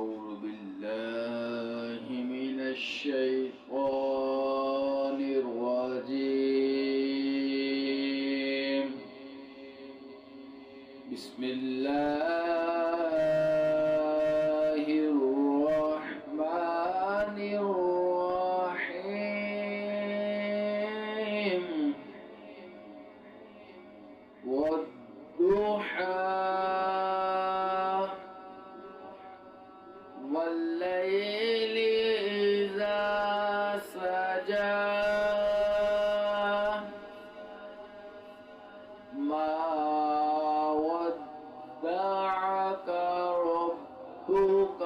أعوذ بالله من الشيطان الرجيم. بسم الله الرحمن الرحيم. والضحى والليل إذا سجى ما ودعك ربك